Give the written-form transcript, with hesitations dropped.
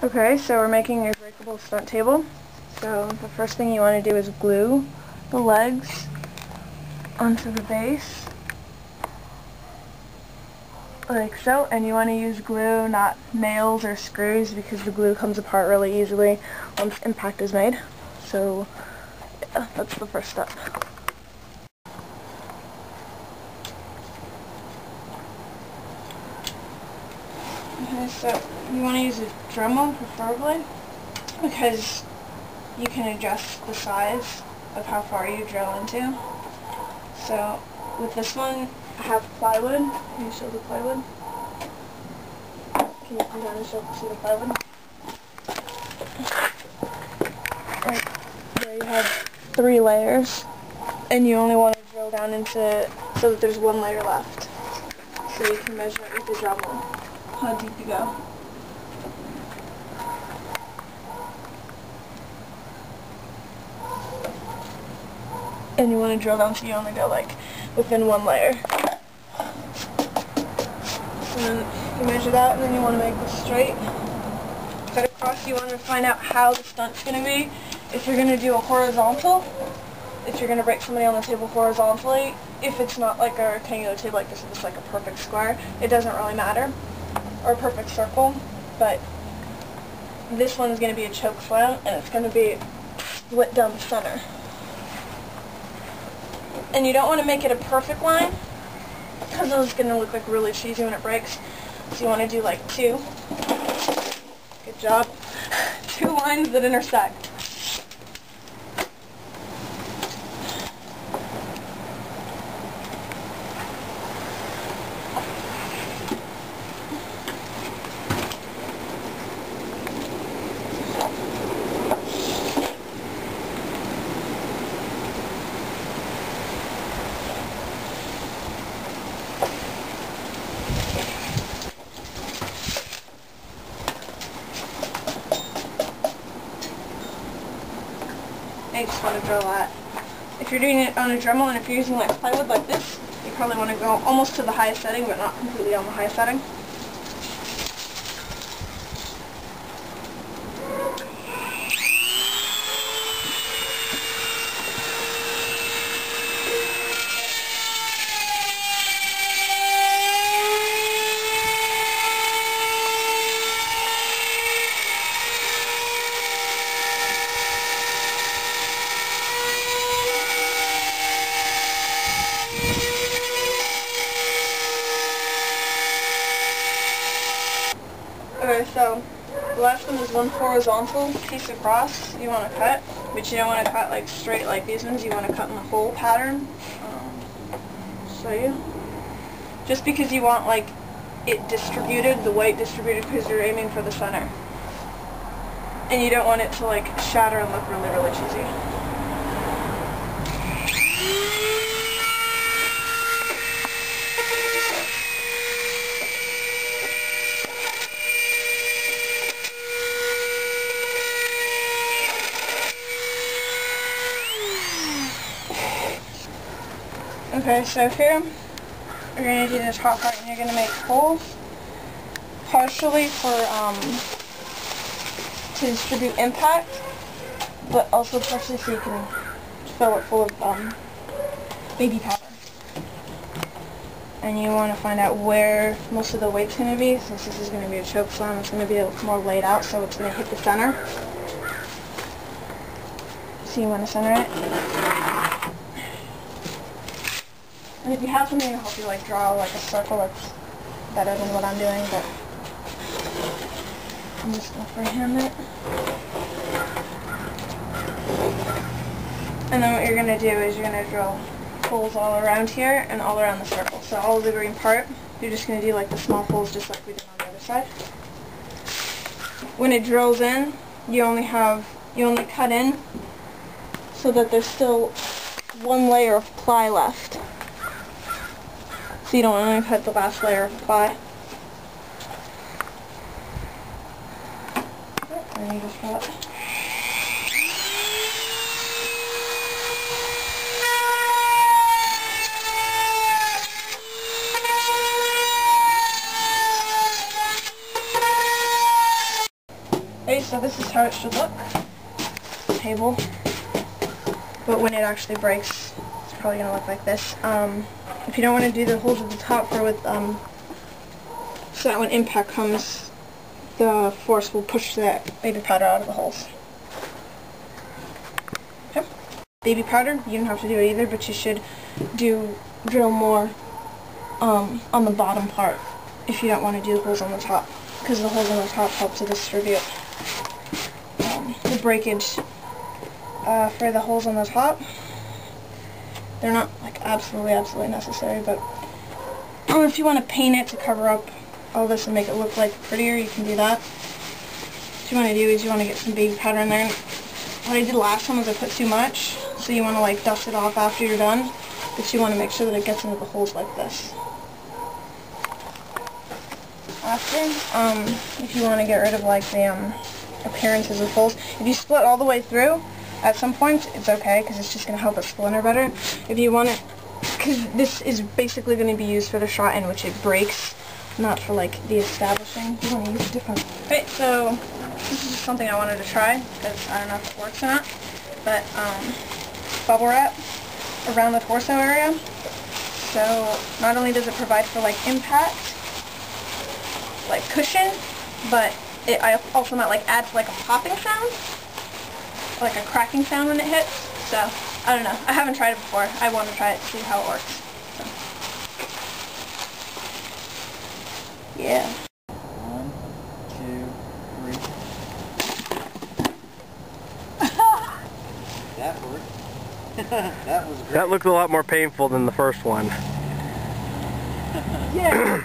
Okay, so we're making a breakable stunt table. So the first thing you want to do is glue the legs onto the base, like so, and you want to use glue, not nails or screws, because the glue comes apart really easily once impact is made. So yeah, that's the first step. Okay, so you want to use a Dremel preferably, because you can adjust the size of how far you drill into. So with this one, I have plywood. Can you show the plywood? Can you come down and see the plywood? Right there you have 3 layers, and you only want to drill down into so that there's 1 layer left. So you can measure it with the Dremel how deep you go. And you want to drill down so you only go like within 1 layer. And then you measure that, and then you want to make this straight. Cut across. You want to find out how the stunt's going to be. If you're going to do a horizontal, if you're going to break somebody on the table horizontally, if it's not like a rectangular table like this, if it's like a perfect square, it doesn't really matter. Or a perfect circle, but this one's going to be a choke slam, and it's going to be split down the center. And you don't want to make it a perfect line, because it's going to look like really cheesy when it breaks. So you want to do like 2. Good job. 2 lines that intersect. I just want to drill that. If you're doing it on a Dremel, and if you're using like plywood like this, you probably want to go almost to the highest setting, but not completely on the highest setting. Okay, so the last one is 1 horizontal piece across you want to cut, but you don't want to cut like straight like these ones. You want to cut in the whole pattern. Show you. Just because you want like it distributed, the weight distributed, because you're aiming for the center. And you don't want it to like shatter and look really, really cheesy. Okay, so here you're going to do the top part, and you're going to make holes, partially for to distribute impact, but also partially so you can fill it full of baby powder. And you want to find out where most of the weight's going to be. Since this is going to be a choke slam, it's going to be a little more laid out, so it's going to hit the center. So you want to center it. And if you have something to help you like draw like a circle, that's better than what I'm doing, but I'm just going to freehand it. And then what you're going to do is you're going to drill holes all around here and all around the circle. So all of the green part, you're just going to do like the small holes just like we did on the other side. When it drills in, you only cut in so that there's still 1 layer of ply left. So you don't want to cut the last layer of ply. And you just cut. So this is how it should look. Table. But when it actually breaks, it's probably going to look like this. If you don't want to do the holes at the top so that when impact comes, the force will push that baby powder out of the holes. Okay. Baby powder, you don't have to do it either, but you should drill more on the bottom part if you don't want to do holes on the top, because the holes on the top help to distribute the breakage. For the holes on the top, they're not like absolutely necessary, but if you want to paint it to cover up all this and make it look like prettier, you can do that. What you want to do is you want to get some baby powder in there. And what I did last time was I put too much, so you want to like dust it off after you're done, but you want to make sure that it gets into the holes like this. After, if you want to get rid of like the appearances of holes, if you split all the way through, at some point it's okay, because it's just going to help it splinter better. If you want it, because this is basically going to be used for the shot in which it breaks, not for like the establishing. You want to use different. Okay, so this is just something I wanted to try, because I don't know if it works or not, but bubble wrap around the torso area. So not only does it provide for like impact, like cushion, but it also might like add like a popping sound, like a cracking sound when it hits. So I don't know. I haven't tried it before. I want to try it to see how it works. So. Yeah. 1, 2, 3. That worked. That was great. That looked a lot more painful than the first one. Yeah.